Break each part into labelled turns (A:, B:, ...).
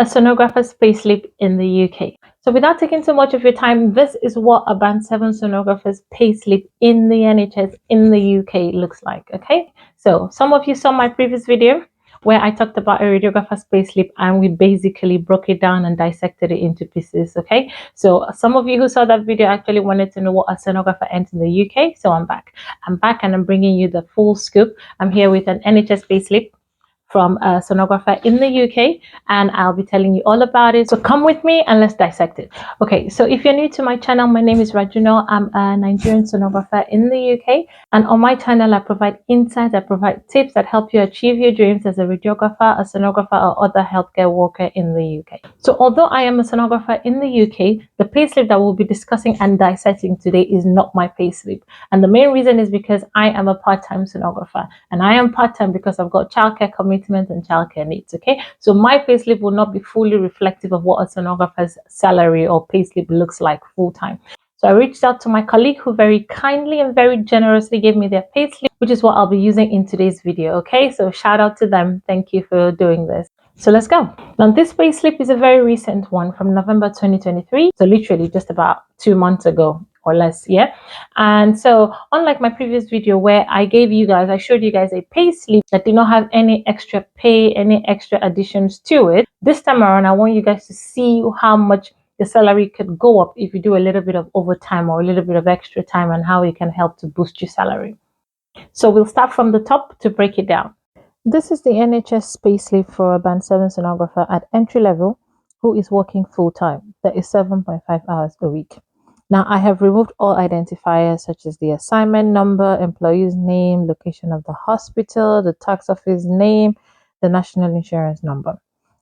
A: a sonographer's payslip in the UK. So without taking too much of your time, this is what a Band 7 sonographer's payslip in the NHS in the UK looks like, okay? So some of you saw my previous video where I talked about a radiographer's payslip and we basically broke it down and dissected it into pieces, okay? So some of you who saw that video actually wanted to know what a sonographer earns in the UK, so I'm back. I'm back and I'm bringing you the full scoop. I'm here with an NHS payslip from a sonographer in the UK, and I'll be telling you all about it. So come with me and let's dissect it. Okay, so if you're new to my channel, my name is Rajuno. I'm a Nigerian sonographer in the UK, and on my channel I provide insights, I provide tips that help you achieve your dreams as a radiographer, a sonographer, or other healthcare worker in the UK. So although I am a sonographer in the UK, the payslip that we'll be discussing and dissecting today is not my payslip. And the main reason is because I am a part-time sonographer, and I am part-time because I've got childcare commitments and childcare needs. Okay, so my payslip will not be fully reflective of what a sonographer's salary or payslip looks like full-time. So I reached out to my colleague who very kindly and very generously gave me their payslip, which is what I'll be using in today's video. Okay, so shout out to them. Thank you for doing this. So let's go. Now this payslip is a very recent one from November 2023, so literally just about 2 months ago or less, yeah. And so unlike my previous video where I showed you guys a payslip that did not have any extra pay, any extra additions to it, this time around I want you guys to see how much the salary could go up if you do a little bit of overtime or a little bit of extra time, and how it can help to boost your salary. So we'll start from the top to break it down. This is the NHS payslip for a Band 7 sonographer at entry level who is working full-time. That is 7.5 hours a week. Now, I have removed all identifiers such as the assignment number, employee's name, location of the hospital, the tax office name, the national insurance number.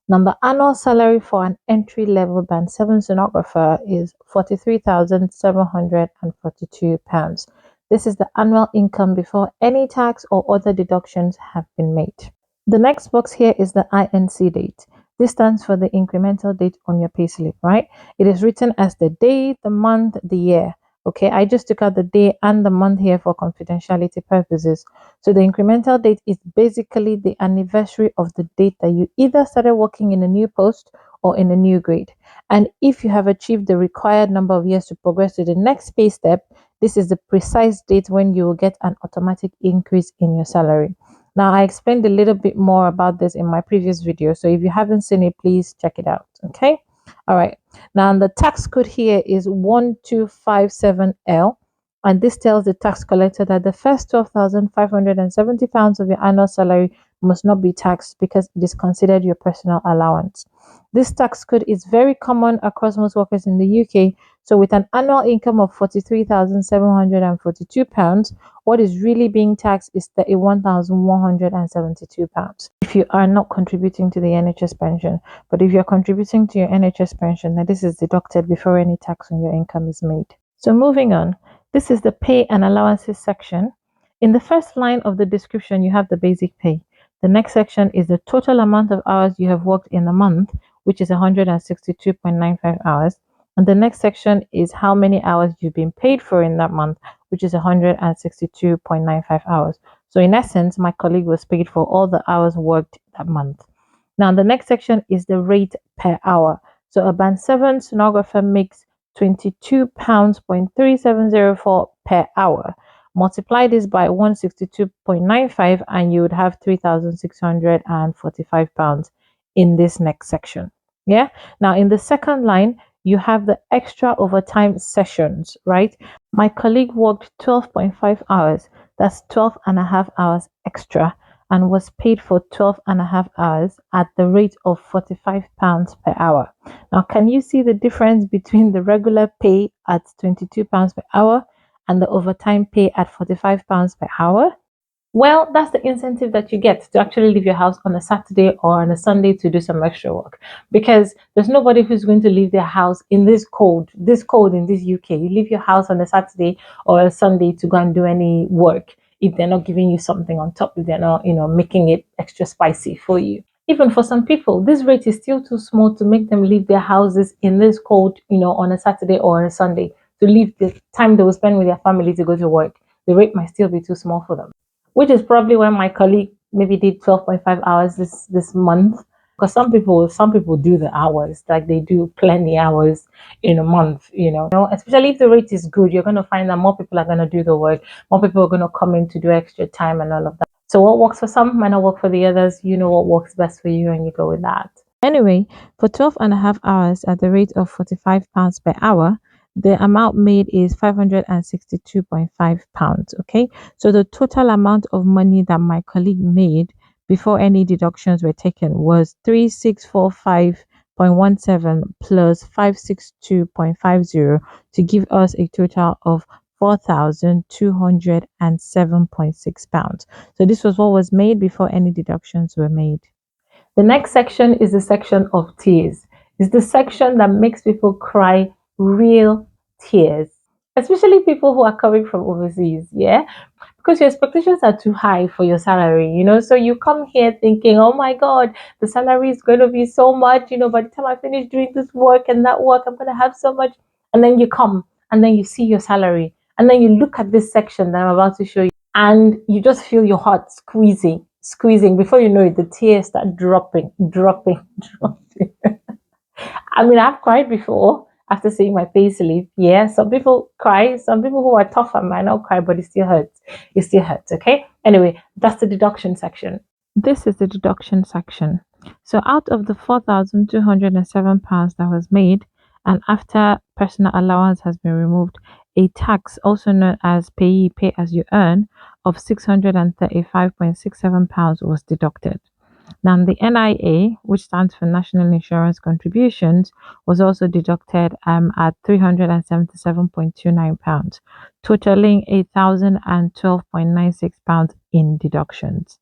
A: Now, the annual salary for an entry-level Band 7 sonographer is £43,742. This is the annual income before any tax or other deductions have been made. The next box here is the INC date. This stands for the incremental date on your payslip, right? It is written as the day, the month, the year. Okay, I just took out the day and the month here for confidentiality purposes. So the incremental date is basically the anniversary of the date that you either started working in a new post or in a new grade. And if you have achieved the required number of years to progress to the next pay step, this is the precise date when you will get an automatic increase in your salary. Now, I explained a little bit more about this in my previous video, so if you haven't seen it, please check it out. Okay, all right. Now, the tax code here is 1257L, and this tells the tax collector that the first £12,570 of your annual salary must not be taxed because it is considered your personal allowance. This tax code is very common across most workers in the UK. So with an annual income of £43,742, what is really being taxed is £31,172 if you are not contributing to the NHS pension. But if you're contributing to your NHS pension, then this is deducted before any tax on your income is made. So moving on, this is the pay and allowances section. In the first line of the description, you have the basic pay. The next section is the total amount of hours you have worked in a month, which is 162.95 hours. And the next section is how many hours you've been paid for in that month, which is 162.95 hours. So in essence, my colleague was paid for all the hours worked that month. Now, the next section is the rate per hour. So a Band 7 sonographer makes £22.3704 per hour. Multiply this by 162.95 and you would have £3,645 in this next section. Yeah. Now, in the second line, you have the extra overtime sessions, right? My colleague worked 12.5 hours. That's 12.5 hours extra and was paid for 12.5 hours at the rate of £45 per hour. Now, can you see the difference between the regular pay at £22 per hour and the overtime pay at £45 per hour? Well, that's the incentive that you get to actually leave your house on a Saturday or on a Sunday to do some extra work, because there's nobody who's going to leave their house in this cold in this UK. You leave your house on a Saturday or a Sunday to go and do any work if they're not giving you something on top, if they're not, making it extra spicy for you. Even for some people, this rate is still too small to make them leave their houses in this cold, on a Saturday or on a Sunday, to leave the time they will spend with their family to go to work. The rate might still be too small for them, which is probably why my colleague maybe did 12.5 hours this month, because some people do the hours, like they do plenty hours in a month, especially if the rate is good. You're going to find that more people are going to do the work, more people are going to come in to do extra time and all of that. So what works for some might not work for the others. You know what works best for you and you go with that. Anyway, for 12.5 hours at the rate of £45 per hour, the amount made is £562.5. Okay, so the total amount of money that my colleague made before any deductions were taken was 3645.17 plus 562.50 to give us a total of £4,207.6. So this was what was made before any deductions were made. The next section is the section of tears. It's the section that makes people cry real tears, especially people who are coming from overseas. Yeah, because your expectations are too high for your salary, so you come here thinking, oh my god, the salary is going to be so much, by the time I finish doing this work and that work, I'm going to have so much. And then you come and then you see your salary and then you look at this section that I'm about to show you and you just feel your heart squeezing. Before you know it, the tears start dropping. I mean, I've cried before after seeing my payslip. Yeah, some people cry. Some people who are tougher might not cry, but it still hurts. It still hurts, okay? Anyway, that's the deduction section. This is the deduction section. So out of the £4,207 that was made, and after personal allowance has been removed, a tax, also known as pay as you earn, of £635.67 was deducted. Now, the NIA, which stands for National Insurance Contributions, was also deducted at £377.29, totaling £1,012.96 in deductions.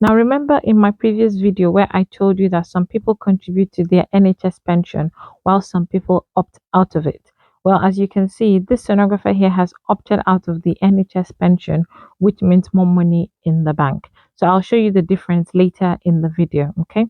A: Now, remember in my previous video where I told you that some people contribute to their NHS pension while some people opt out of it? Well, as you can see, this sonographer here has opted out of the NHS pension, which means more money in the bank. So I'll show you the difference later in the video, okay?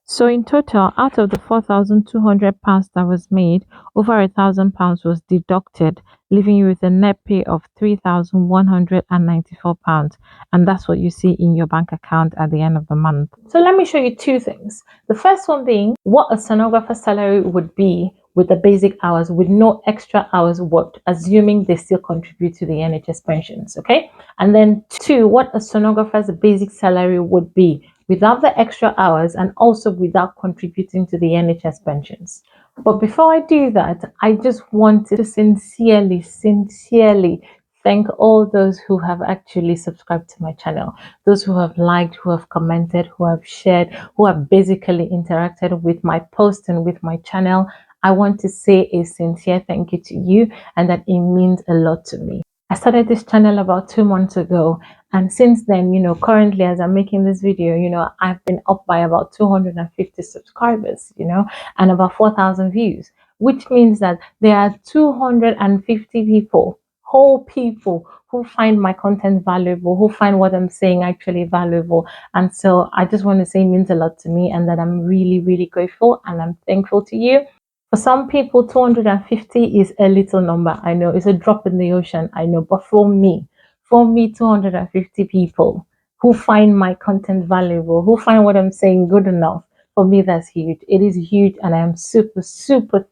A: So in total, out of the £4,200 that was made, over £1,000 was deducted, leaving you with a net pay of £3,194. And that's what you see in your bank account at the end of the month. So let me show you two things. The first one being what a sonographer's salary would be with the basic hours, with no extra hours worked, assuming they still contribute to the NHS pensions, okay? And then two, what a sonographer's basic salary would be without the extra hours and also without contributing to the NHS pensions. But before I do that, I just want to sincerely thank all those who have actually subscribed to my channel, those who have liked, who have commented, who have shared, who have basically interacted with my post and with my channel. I want to say a sincere thank you to you and that it means a lot to me. I started this channel about 2 months ago, and since then, currently as I'm making this video, I've been up by about 250 subscribers, and about 4,000 views, which means that there are 250 people, whole people, who find my content valuable, who find what I'm saying actually valuable. And so I just want to say it means a lot to me and that I'm really grateful and I'm thankful to you. For some people, 250 is a little number. I know it's a drop in the ocean. I know, but for me, 250 people who find my content valuable, who find what I'm saying good enough, for me, that's huge. It is huge, and I am super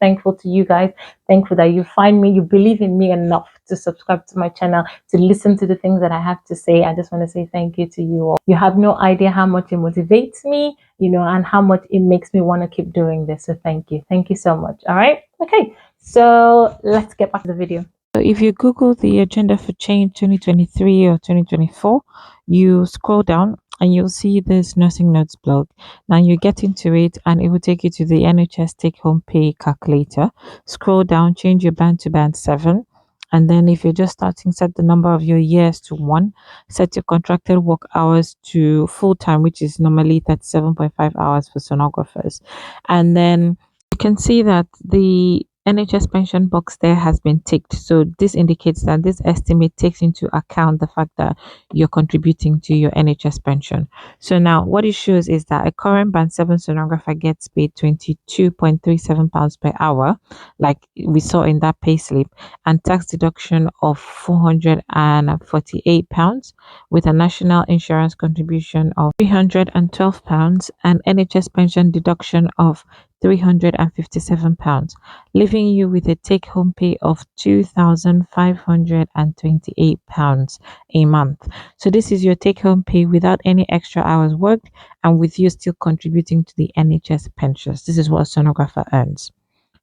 A: thankful to you guys. Thankful that you find me, you believe in me enough to subscribe to my channel, to listen to the things that I have to say. I just want to say thank you to you all. You have no idea how much it motivates me, and how much it makes me want to keep doing this. So thank you. Thank you so much. All right. Okay. So let's get back to the video. So if you Google the Agenda for Change 2023 or 2024, you scroll down and you'll see this nursing notes blog. Now you get into it and it will take you to the NHS take home pay calculator. Scroll down, change your band to band 7. And then if you're just starting, set the number of your years to 1. Set your contracted work hours to full time, which is normally 37.5 hours for sonographers. And then you can see that the NHS pension box there has been ticked. So this indicates that this estimate takes into account the fact that you're contributing to your NHS pension. So now what it shows is that a current band 7 sonographer gets paid £22.37 per hour, like we saw in that payslip, and tax deduction of £448 with a national insurance contribution of £312 and NHS pension deduction of £357, leaving you with a take home pay of £2,528 a month. So, this is your take home pay without any extra hours worked and with you still contributing to the NHS pensions. This is what a sonographer earns.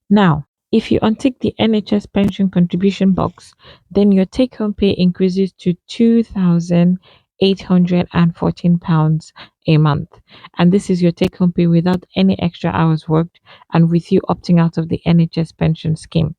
A: Now, if you untick the NHS pension contribution box, then your take home pay increases to £2,814 a month. And this is your take home pay without any extra hours worked and with you opting out of the NHS pension scheme.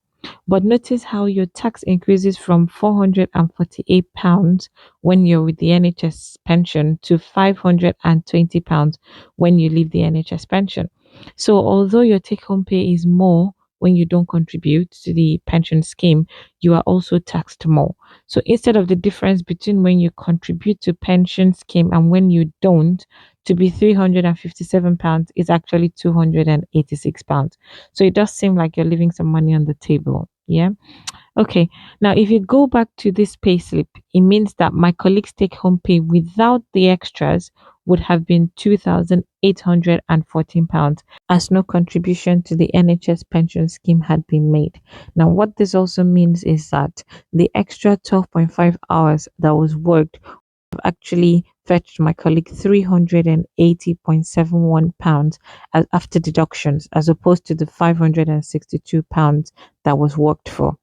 A: But notice how your tax increases from £448 when you're with the NHS pension to £520 when you leave the NHS pension. So, although your take home pay is more when you don't contribute to the pension scheme, you are also taxed more. So, instead of the difference between when you contribute to pension scheme and when you don't, to be £357 is actually £286. So it does seem like you're leaving some money on the table. Yeah. Okay. Now, if you go back to this payslip, it means that my colleague's take home pay without the extras would have been £2,814 as no contribution to the NHS pension scheme had been made. Now, what this also means is that the extra 12.5 hours that was worked actually fetched my colleague £380.71 after deductions, as opposed to the £562 that was worked for.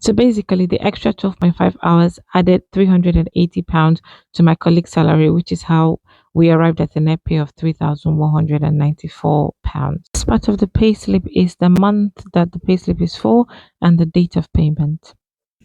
A: So basically, the extra 12.5 hours added £380 to my colleague's salary, which is how we arrived at a net pay of £3,194. This part of the payslip is the month that the payslip is for and the date of payment.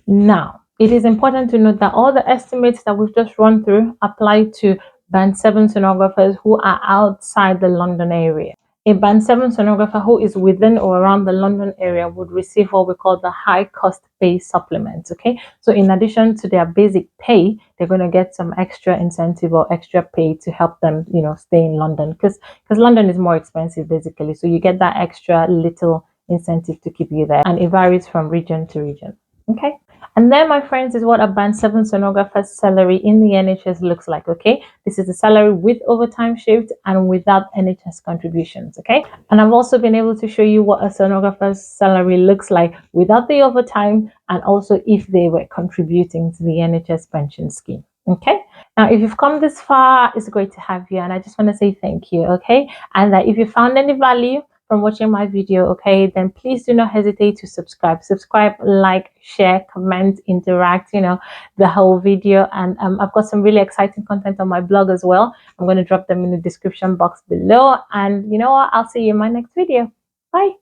A: Now, it is important to note that all the estimates that we've just run through apply to Band 7 sonographers who are outside the London area. A Band 7 sonographer who is within or around the London area would receive what we call the high cost pay supplement. Okay, so in addition to their basic pay, they're going to get some extra incentive or extra pay to help them, stay in London because London is more expensive basically. So you get that extra little incentive to keep you there, and it varies from region to region. Okay. And then, my friends, is what a Band 7 sonographer's salary in the NHS looks like, okay? This is the salary with overtime shift and without NHS contributions, okay? And I've also been able to show you what a sonographer's salary looks like without the overtime and also if they were contributing to the NHS pension scheme. Okay, now if you've come this far, it's great to have you, and I just want to say thank you. Okay, and that if you found any value from watching my video, okay, then please do not hesitate to subscribe, like, share, comment, interact, the whole video. And I've got some really exciting content on my blog as well. I'm going to drop them in the description box below, and you know what, I'll see you in my next video. Bye.